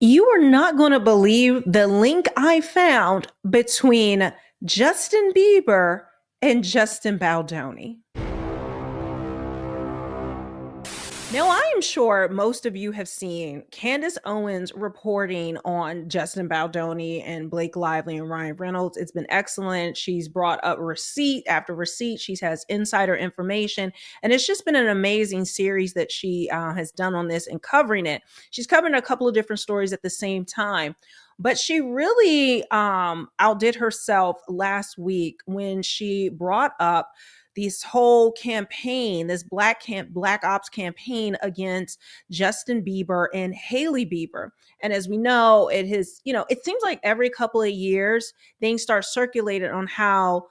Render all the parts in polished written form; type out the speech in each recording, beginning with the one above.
You are not going to believe the link I found between Justin Bieber and Justin Baldoni. Now, I am sure most of you have seen Candace Owens reporting on Justin Baldoni and Blake Lively and Ryan Reynolds. It's been excellent. She's brought up receipt after receipt. She has insider information. And it's just been an amazing series that she has done on this and covering it. She's covering a couple of different stories at the same time. But she really outdid herself last week when she brought up this whole campaign, this black ops campaign against Justin Bieber and Haley Bieber. And as we know, it seems like every couple of years things start circulating on how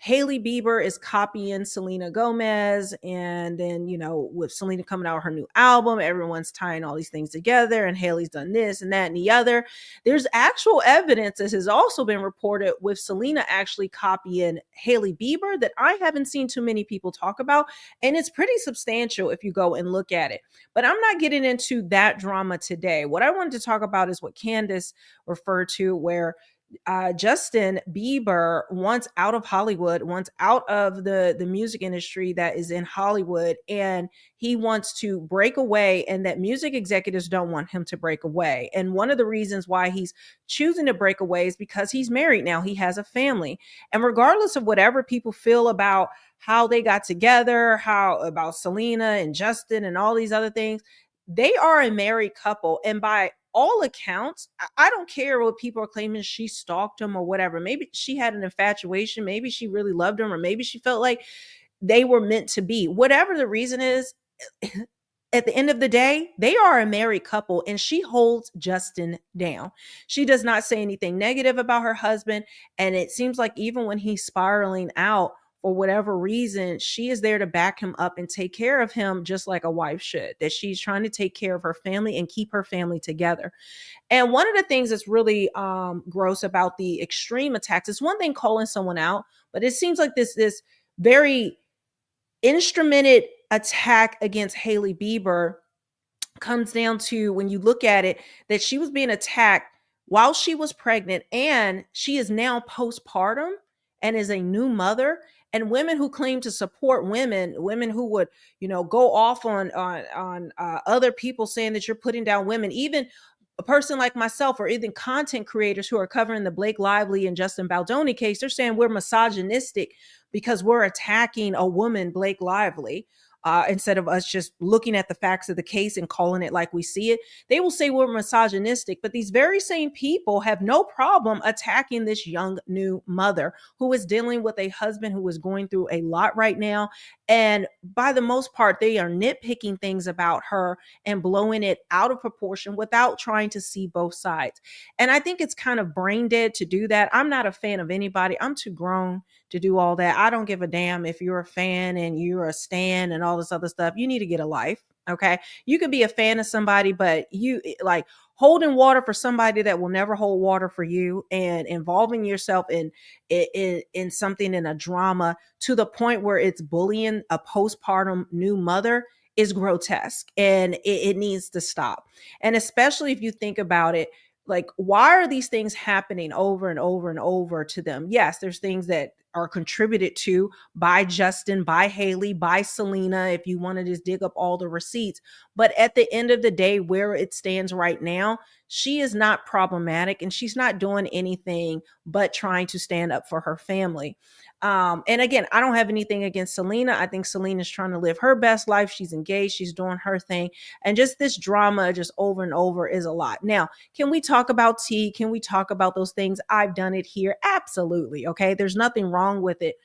Haley Bieber is copying Selena Gomez. And then, with Selena coming out with her new album, everyone's tying all these things together. And Haley's done this and that and the other. There's actual evidence that has also been reported with Selena actually copying Haley Bieber that I haven't seen too many people talk about. And it's pretty substantial if you go and look at it. But I'm not getting into that drama today. What I wanted to talk about is what Candace referred to, where Justin Bieber wants out of Hollywood, wants out of the music industry that is in Hollywood, and he wants to break away, and that music executives don't want him to break away. And one of the reasons why he's choosing to break away is because he's married now. He has a family. And regardless of whatever people feel about how they got together, how about Selena and Justin and all these other things, they are a married couple. And by all accounts, I don't care what people are claiming she stalked him or whatever. Maybe she had an infatuation. Maybe she really loved him, or maybe she felt like they were meant to be. Whatever the reason is, at the end of the day, they are a married couple and she holds Justin down. She does not say anything negative about her husband. And it seems like even when he's spiraling out, for whatever reason, she is there to back him up and take care of him just like a wife should, that she's trying to take care of her family and keep her family together. And one of the things that's really gross about the extreme attacks is one thing calling someone out, but it seems like this very instrumented attack against Haley Bieber comes down to, when you look at it, that she was being attacked while she was pregnant, and she is now postpartum and is a new mother. And women who claim to support women who would go off on other people, saying that you're putting down women, even a person like myself, or even content creators who are covering the Blake Lively and Justin Baldoni case, they're saying we're misogynistic because we're attacking a woman, Blake Lively, instead of us just looking at the facts of the case and calling it like we see it. They will say we're misogynistic, but these very same people have no problem attacking this young new mother who is dealing with a husband who is going through a lot right now. And by the most part, they are nitpicking things about her and blowing it out of proportion without trying to see both sides. And I think it's kind of brain dead to do that. I'm not a fan of anybody. I'm too grown to do all that. I don't give a damn if you're a fan and you're a stan and all this other stuff. You need to get a life. Okay. You could be a fan of somebody, but you like holding water for somebody that will never hold water for you, and involving yourself in something, in a drama, to the point where it's bullying a postpartum new mother, is grotesque, and it needs to stop. And especially if you think about it, like, why are these things happening over and over and over to them? Yes, there's things that are contributed to by Justin, by Haley, by Selena, if you want to just dig up all the receipts. But at the end of the day, where it stands right now, she is not problematic, and she's not doing anything but trying to stand up for her family. And again, I don't have anything against Selena. I think Selena's trying to live her best life. She's engaged, she's doing her thing. And just this drama, just over and over, is a lot. Now, can we talk about tea? Can we talk about those things? I've done it here. Absolutely. Okay. There's nothing wrong with it.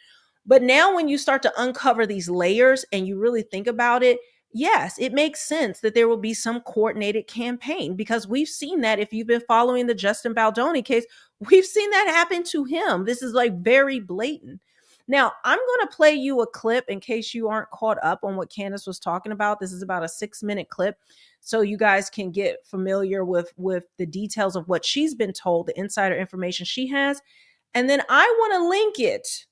But now, when you start to uncover these layers and you really think about it, yes, it makes sense that there will be some coordinated campaign, because we've seen that. If you've been following the Justin Baldoni case, we've seen that happen to him. This is like very blatant. Now, I'm going to play you a clip in case you aren't caught up on what Candace was talking about. This is about a 6-minute clip, so you guys can get familiar with the details of what she's been told, the insider information she has. And then I want to link it,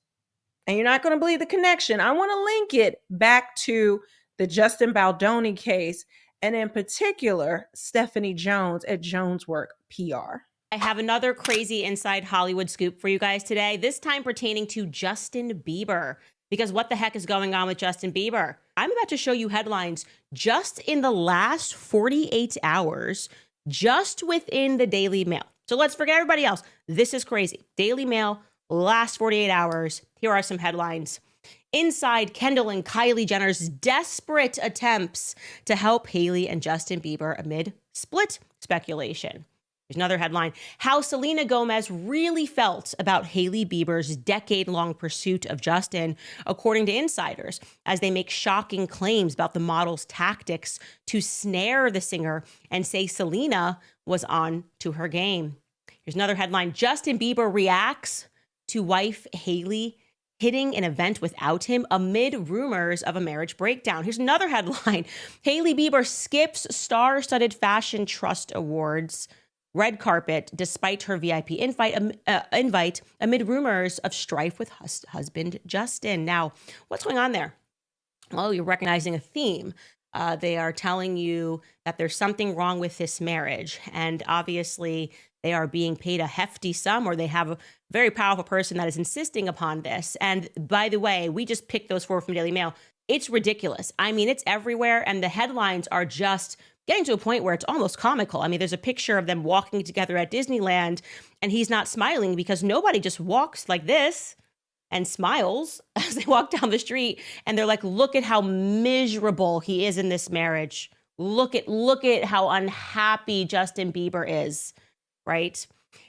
and you're not going to believe the connection. I want to link it back to the Justin Baldoni case and in particular, Stephanie Jones at Jones Work PR. I have another crazy inside Hollywood scoop for you guys today, this time pertaining to Justin Bieber. Because what the heck is going on with Justin Bieber? I'm about to show you headlines just in the last 48 hours, just within the Daily Mail. So let's forget everybody else. This is crazy. Daily Mail, last 48 hours. Here are some headlines. Inside Kendall and Kylie Jenner's desperate attempts to help Hailey and Justin Bieber amid split speculation. Here's another headline. How Selena Gomez really felt about Hailey Bieber's decade-long pursuit of Justin, according to insiders, as they make shocking claims about the model's tactics to snare the singer and say Selena was on to her game. Here's another headline. Justin Bieber reacts to wife Hailey hitting an event without him amid rumors of a marriage breakdown. Here's another headline. Hailey Bieber skips star-studded fashion trust awards red carpet despite her VIP invite amid rumors of strife with husband Justin. Now, what's going on there? Well, you're recognizing a theme. They are telling you that there's something wrong with this marriage. And obviously, they are being paid a hefty sum, or they have a very powerful person that is insisting upon this. And by the way, we just picked those four from Daily Mail. It's ridiculous. I mean, it's everywhere. And the headlines are just getting to a point where it's almost comical. I mean, there's a picture of them walking together at Disneyland, and he's not smiling because nobody just walks like this and smiles as they walk down the street. And they're like, look at how miserable he is in this marriage. Look at how unhappy Justin Bieber is, right?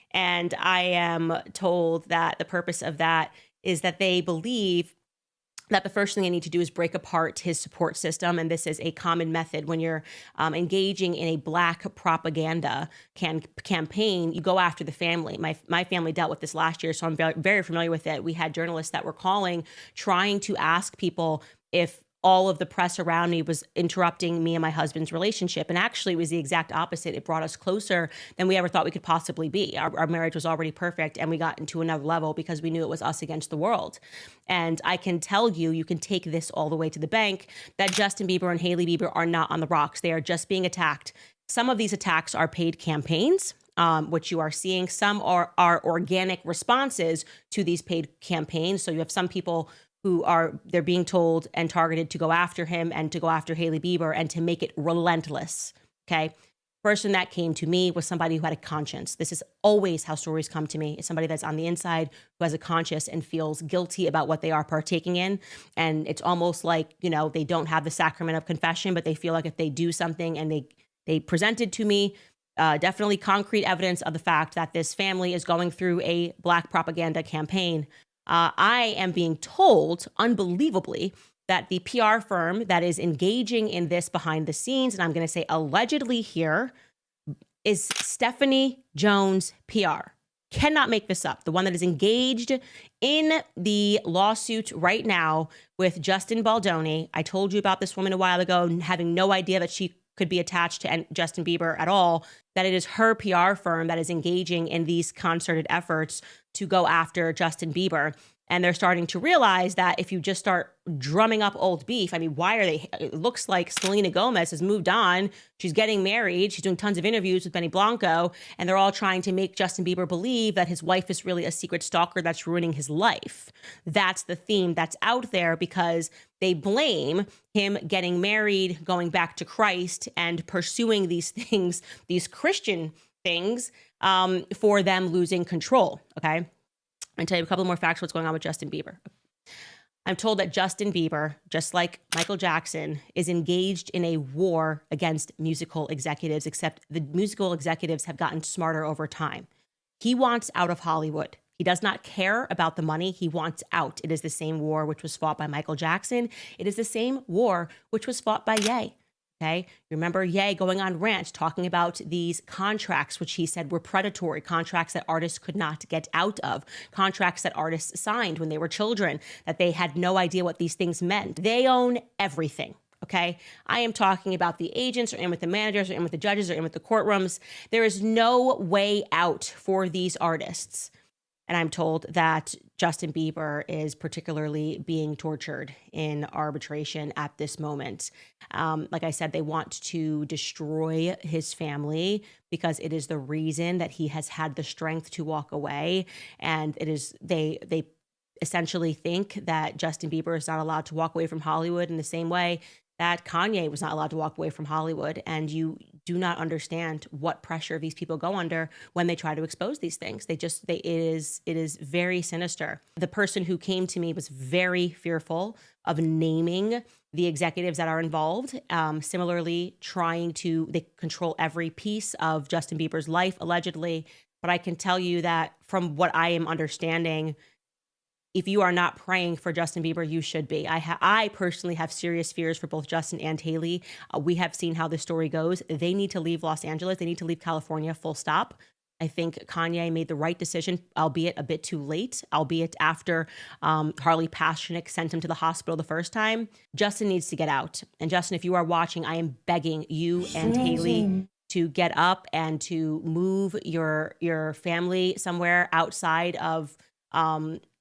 And I am told that the purpose of that is that they believe that the first thing they need to do is break apart his support system. And this is a common method when you're engaging in a Black propaganda campaign. You go after the family. My family dealt with this last year, so I'm very, very familiar with it. We had journalists that were calling, trying to ask people if all of the press around me was interrupting me and my husband's relationship. And actually, it was the exact opposite. It brought us closer than we ever thought we could possibly be. Our marriage was already perfect, and we got into another level because we knew it was us against the world. And I can tell you, you can take this all the way to the bank, that Justin Bieber and Hailey Bieber are not on the rocks. They are just being attacked. Some of these attacks are paid campaigns, which you are seeing. Some are organic responses to these paid campaigns. So you have some people who they're being told and targeted to go after him and to go after Hailey Bieber and to make it relentless, okay? Person that came to me was somebody who had a conscience. This is always how stories come to me. It's somebody that's on the inside who has a conscience and feels guilty about what they are partaking in. And it's almost like, they don't have the sacrament of confession, but they feel like if they do something, and they presented to me definitely concrete evidence of the fact that this family is going through a Black propaganda campaign. I am being told, unbelievably, that the PR firm that is engaging in this behind the scenes, and I'm going to say allegedly here, is Stephanie Jones PR. Cannot make this up. The one that is engaged in the lawsuit right now with Justin Baldoni. I told you about this woman a while ago, having no idea that she could be attached to Justin Bieber at all, that it is her PR firm that is engaging in these concerted efforts to go after Justin Bieber. And they're starting to realize that if you just start drumming up old beef, I mean, why are they? It looks like Selena Gomez has moved on. She's getting married. She's doing tons of interviews with Benny Blanco. And they're all trying to make Justin Bieber believe that his wife is really a secret stalker that's ruining his life. That's the theme that's out there, because they blame him getting married, going back to Christ, and pursuing these things, these Christian things, for them losing control, okay? I'll tell you a couple more facts what's going on with Justin Bieber. I'm told that Justin Bieber, just like Michael Jackson, is engaged in a war against musical executives, except the musical executives have gotten smarter over time. He wants out of Hollywood. He does not care about the money. He wants out. It is the same war which was fought by Michael Jackson. It is the same war which was fought by Ye. Okay. You remember Ye going on rants talking about these contracts, which he said were predatory, contracts that artists could not get out of, contracts that artists signed when they were children, that they had no idea what these things meant. They own everything. Okay. I am talking about the agents, or in with the managers, or in with the judges, or in with the courtrooms. There is no way out for these artists. And I'm told that Justin Bieber is particularly being tortured in arbitration at this moment. Like I said, they want to destroy his family because it is the reason that he has had the strength to walk away. And it is, they essentially think that Justin Bieber is not allowed to walk away from Hollywood in the same way that Kanye was not allowed to walk away from Hollywood. And you do not understand what pressure these people go under when they try to expose these things. It is very sinister. The person who came to me was very fearful of naming the executives that are involved. Similarly, they control every piece of Justin Bieber's life, allegedly. But I can tell you that from what I am understanding, if you are not praying for Justin Bieber, you should be. I personally have serious fears for both Justin and Haley. We have seen how the story goes. They need to leave Los Angeles. They need to leave California, full stop. I think Kanye made the right decision, albeit a bit too late, albeit after Harley Paschick sent him to the hospital the first time. Justin needs to get out. And Justin, if you are watching, I am begging you and Haley to get up and to move your family somewhere outside of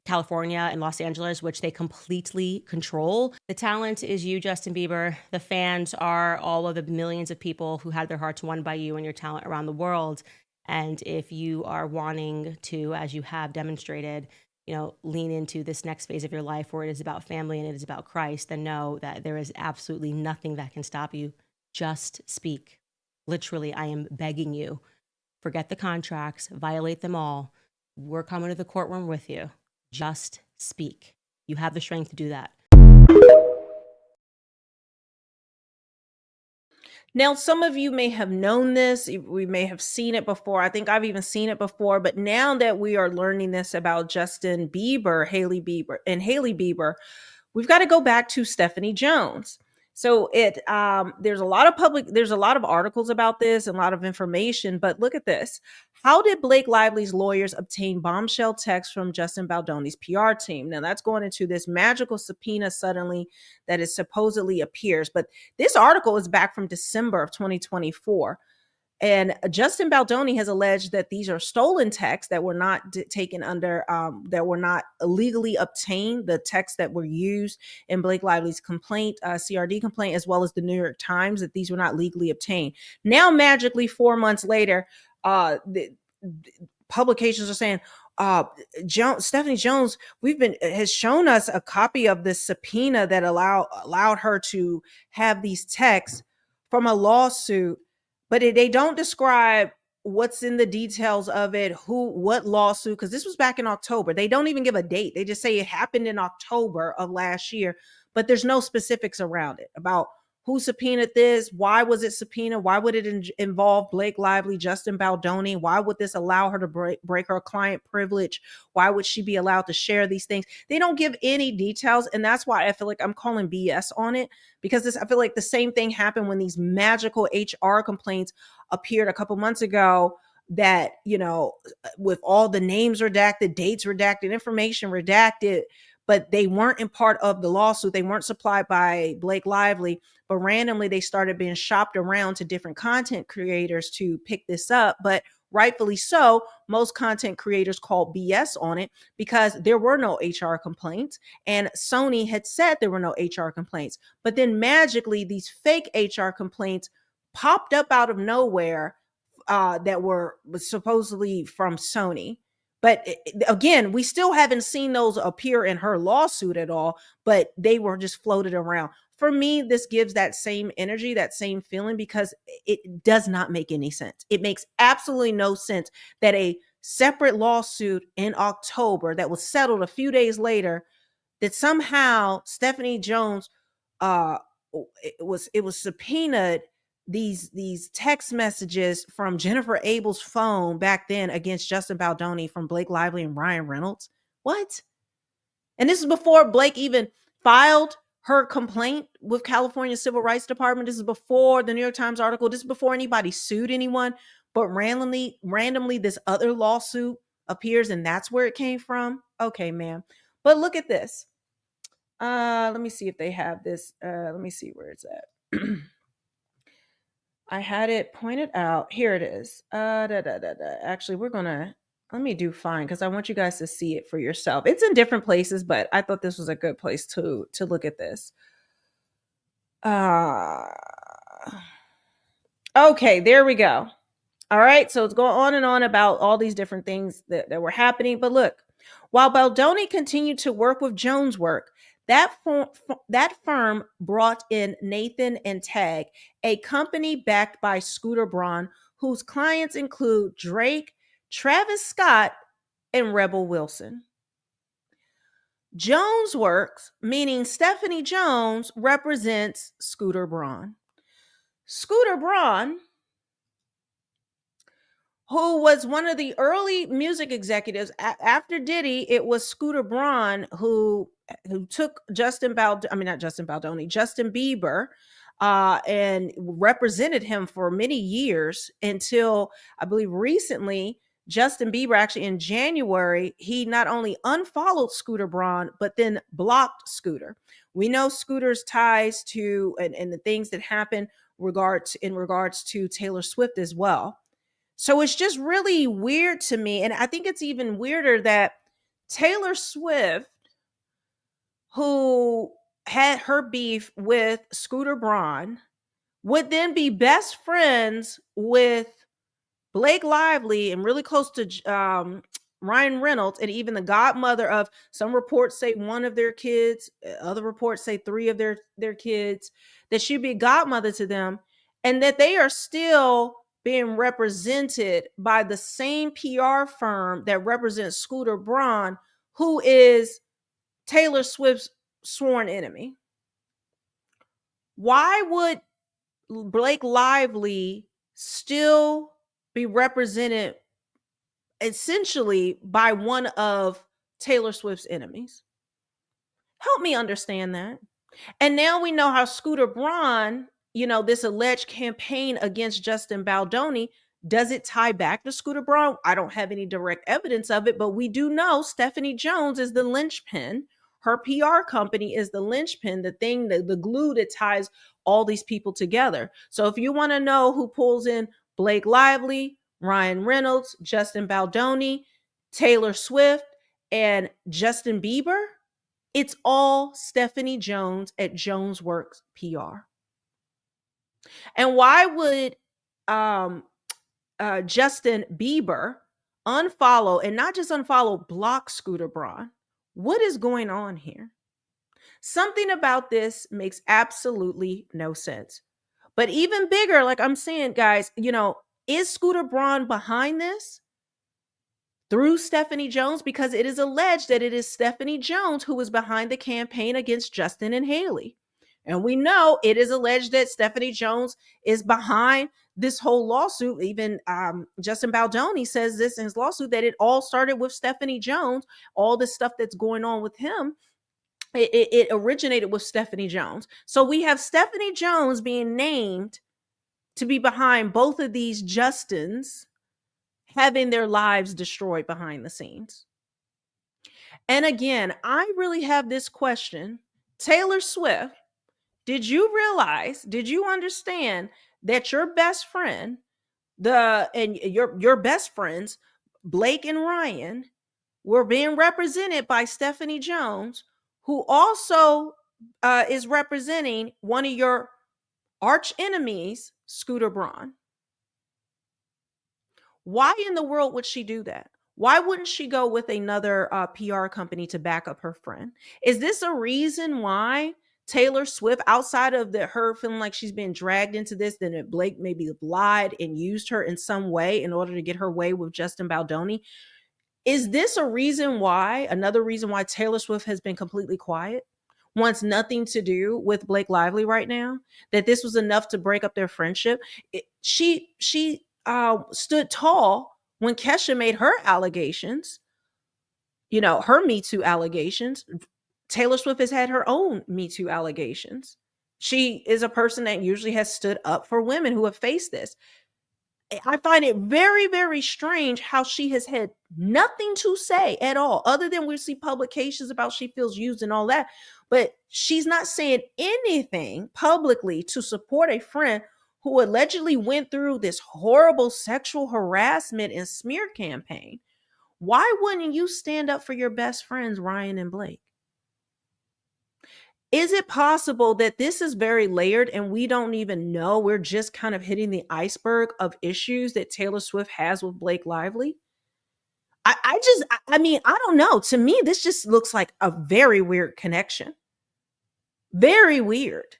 California and Los Angeles, which they completely control. The talent is you, Justin Bieber. The fans are all of the millions of people who had their hearts won by you and your talent around the world. And if you are wanting to, as you have demonstrated, lean into this next phase of your life where it is about family and it is about Christ, then know that there is absolutely nothing that can stop you. Just speak. Literally, I am begging you. Forget the contracts, violate them all. We're coming to the courtroom with you. Just speak. You have the strength to do that. Now, some of you may have known this. We may have seen it before. I think I've even seen it before. But now that we are learning this about Justin Bieber, Haley Bieber, we've got to go back to Stephanie Jones. So there's a lot of articles about this and a lot of information, but look at this. How did Blake Lively's lawyers obtain bombshell texts from Justin Baldoni's PR team? Now that's going into this magical subpoena suddenly that is supposedly appears, but this article is back from December of 2024. And Justin Baldoni has alleged that these are stolen texts that were not taken under, that were not illegally obtained, the texts that were used in Blake Lively's complaint, CRD complaint, as well as the New York Times, that these were not legally obtained. Now, magically, 4 months later, the publications are saying, Stephanie Jones has shown us a copy of this subpoena that allowed her to have these texts from a lawsuit, but they don't describe what's in the details of it, what lawsuit, because this was back in October. They don't even give a date. They just say it happened in October of last year, but there's no specifics around it about who subpoenaed this, why was it subpoenaed, why would it involve Blake Lively, Justin Baldoni, why would this allow her to break her client privilege, why would she be allowed to share these things? They don't give any details, and that's why I feel like I'm calling BS on it, because I feel like the same thing happened when these magical HR complaints appeared a couple months ago that, with all the names redacted, dates redacted, information redacted, but they weren't in part of the lawsuit. They weren't supplied by Blake Lively, but randomly they started being shopped around to different content creators to pick this up. But rightfully so, most content creators called BS on it because there were no HR complaints, and Sony had said there were no HR complaints. But then magically, these fake HR complaints popped up out of nowhere that were supposedly from Sony. But again, we still haven't seen those appear in her lawsuit at all, but they were just floated around. For me, this gives that same energy, that same feeling, because it does not make any sense. It makes absolutely no sense that a separate lawsuit in October that was settled a few days later, that somehow Stephanie Jones uh it was subpoenaed, these text messages from Jennifer Abel's phone back then against Justin Baldoni from Blake Lively and Ryan Reynolds. What? And this is before Blake even filed her complaint with California Civil Rights Department. This is before the New York Times article. This is before anybody sued anyone. But randomly, this other lawsuit appears, and that's where it came from. Okay, man. But look at this. Let me see if they have this. Let me see where it's at. I had it pointed out. Here it is. Actually, we're gonna Let me do fine because I want you guys to see it for yourself. It's in different places, but I thought this was a good place to look at this. Uh okay, there we go. All right, so it's going on and on about all these different things that were happening. But look, while Baldoni continued to work with Jones' work, that firm brought in Nathan and Tag, a company backed by Scooter Braun, whose clients include Drake, Travis Scott, and Rebel Wilson. Jones Works, meaning Stephanie Jones, represents Scooter Braun. Scooter Braun, who was one of the early music executives after Diddy, it was Scooter Braun who took Justin Bieber, and represented him for many years until I believe recently. Justin Bieber, actually in January, he not only unfollowed Scooter Braun but then blocked Scooter. We know Scooter's ties to and the things that happen in regards to Taylor Swift as well. So it's just really weird to me. And I think it's even weirder that Taylor Swift, who had her beef with Scooter Braun, would then be best friends with Blake Lively and really close to Ryan Reynolds, and even the godmother of, some reports say one of their kids, other reports say three of their kids, that she'd be a godmother to them, and that they are still being represented by the same PR firm that represents Scooter Braun, who is Taylor Swift's sworn enemy. Why would Blake Lively still be represented essentially by one of Taylor Swift's enemies? Help me understand that. And now we know how Scooter Braun, this alleged campaign against Justin Baldoni, does it tie back to Scooter Braun? I don't have any direct evidence of it, but we do know Stephanie Jones is the linchpin. Her PR company is the linchpin, the thing, the glue that ties all these people together. So if you want to know who pulls in Blake Lively, Ryan Reynolds, Justin Baldoni, Taylor Swift, and Justin Bieber, it's all Stephanie Jones at Jones Works PR. And why would Justin Bieber unfollow, and not just unfollow, block Scooter Braun? What is going on here? Something about this makes absolutely no sense. But even bigger, like I'm saying, guys, is Scooter Braun behind this? Through Stephanie Jones, because it is alleged that it is Stephanie Jones who was behind the campaign against Justin and Haley. And we know it is alleged that Stephanie Jones is behind this whole lawsuit. Even Justin Baldoni says this in his lawsuit, that it all started with Stephanie Jones. All the stuff that's going on with him, it originated with Stephanie Jones. So we have Stephanie Jones being named to be behind both of these Justins having their lives destroyed behind the scenes. And again, I really have this question. Taylor Swift, did you understand that your best friend, your best friends, Blake and Ryan, were being represented by Stephanie Jones, who also is representing one of your arch enemies, Scooter Braun? Why in the world would she do that? Why wouldn't she go with another PR company to back up her friend? Is this a reason why Taylor Swift, outside of her feeling like she's been dragged into this, then that Blake maybe lied and used her in some way in order to get her way with Justin Baldoni? Is this another reason why Taylor Swift has been completely quiet? Wants nothing to do with Blake Lively right now? That this was enough to break up their friendship? She stood tall when Kesha made her allegations, her Me Too allegations. Taylor Swift has had her own Me Too allegations. She is a person that usually has stood up for women who have faced this. I find it very, very strange how she has had nothing to say at all, other than we see publications about she feels used and all that. But she's not saying anything publicly to support a friend who allegedly went through this horrible sexual harassment and smear campaign. Why wouldn't you stand up for your best friends, Ryan and Blake? Is it possible that this is very layered and we don't even know? We're just kind of hitting the iceberg of issues that Taylor Swift has with Blake Lively. I mean, I don't know. To me, this just looks like a very weird connection. Very weird.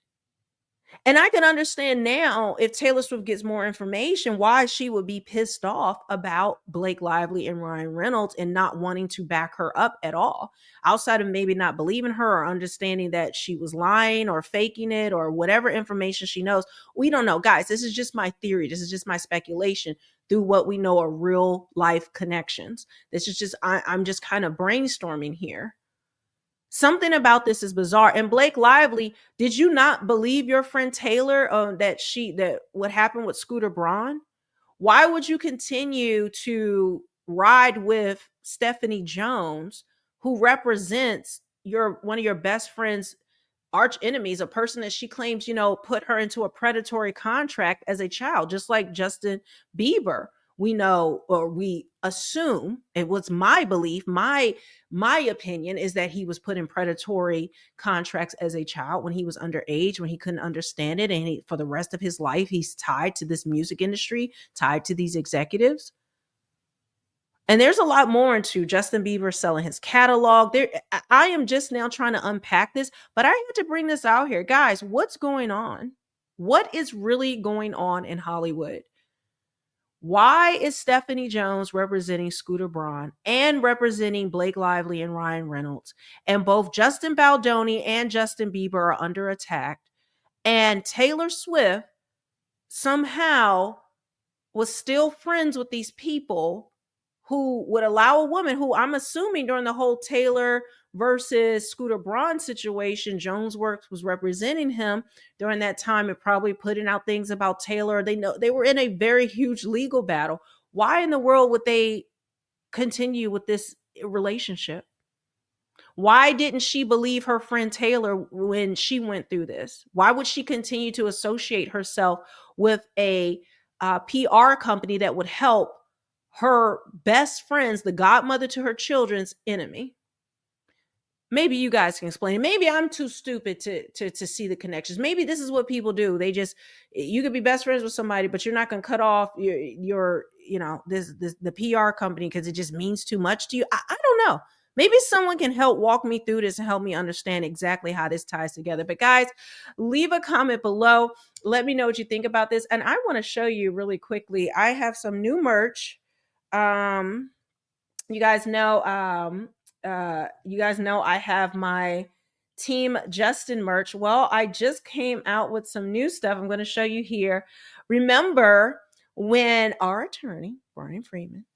And I can understand now if Taylor Swift gets more information, why she would be pissed off about Blake Lively and Ryan Reynolds and not wanting to back her up at all. Outside of maybe not believing her or understanding that she was lying or faking it or whatever information she knows. We don't know. Guys, this is just my theory. This is just my speculation through what we know are real life connections. This is just, I'm just kind of brainstorming here. Something about this is bizarre. And Blake Lively, did you not believe your friend Taylor that what happened with Scooter Braun? Why would you continue to ride with Stephanie Jones, who represents your one of your best friends arch enemies, a person that she claims, put her into a predatory contract as a child, just like Justin Bieber. We know, or we assume, it was my belief, my opinion is that he was put in predatory contracts as a child when he was underage, when he couldn't understand it, and for the rest of his life he's tied to this music industry, tied to these executives. And there's a lot more into Justin Bieber selling his catalog. I am just now trying to unpack this, but I had to bring this out here. Guys, what's going on? What is really going on in Hollywood? Why is Stephanie Jones representing Scooter Braun and representing Blake Lively and Ryan Reynolds? And both Justin Baldoni and Justin Bieber are under attack. And Taylor Swift somehow was still friends with these people who would allow a woman who, I'm assuming, during the whole Taylor versus Scooter Braun situation, Jones Works was representing him during that time and probably putting out things about Taylor. They know they were in a very huge legal battle. Why in the world would they continue with this relationship? Why didn't she believe her friend Taylor when she went through this? Why would she continue to associate herself with a PR company that would help her best friends, the godmother to her children's enemy? Maybe you guys can explain it. Maybe I'm too stupid to see the connections. Maybe this is what people do. They just, you could be best friends with somebody, but you're not going to cut off your this the PR company because it just means too much to you. I don't know. Maybe someone can help walk me through this and help me understand exactly how this ties together. But guys, leave a comment below. Let me know what you think about this. And I want to show you really quickly. I have some new merch. You guys know I have my Team Justin merch. Well, I just came out with some new stuff I'm going to show you here. Remember when our attorney, Brian Freeman,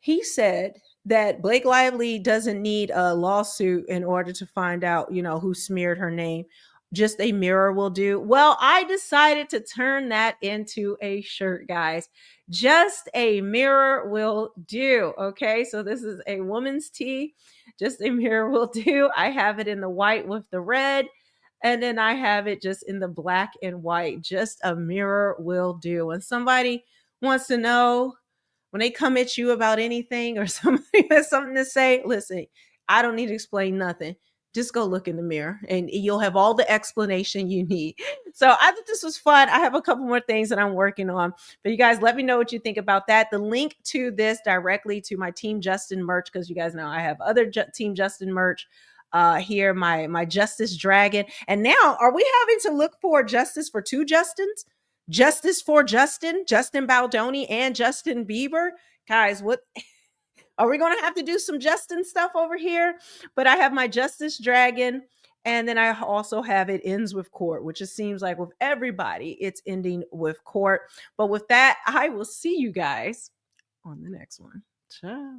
he said that Blake Lively doesn't need a lawsuit in order to find out, who smeared her name. Just a mirror will do. Well, I decided to turn that into a shirt, guys. Just a mirror will do. Okay, so this is a woman's tee. Just a mirror will do. I have it in the white with the red, and then I have it just in the black and white. Just a mirror will do. When somebody wants to know, when they come at you about anything or somebody has something to say, listen, I don't need to explain nothing. Just go look in the mirror and you'll have all the explanation you need. So I thought this was fun. I have a couple more things that I'm working on, but you guys let me know what you think about that. The link to this directly to my Team Justin merch, because you guys know I have other Team Justin merch here, my Justice Dragon. And now are we having to look for justice for two Justins? Justice for Justin Baldoni and Justin Bieber? Guys, what are we going to have to do some Justin stuff over here? But I have my Justice Dragon. And then I also have it ends with court, which it seems like with everybody, it's ending with court. But with that, I will see you guys on the next one. Ciao.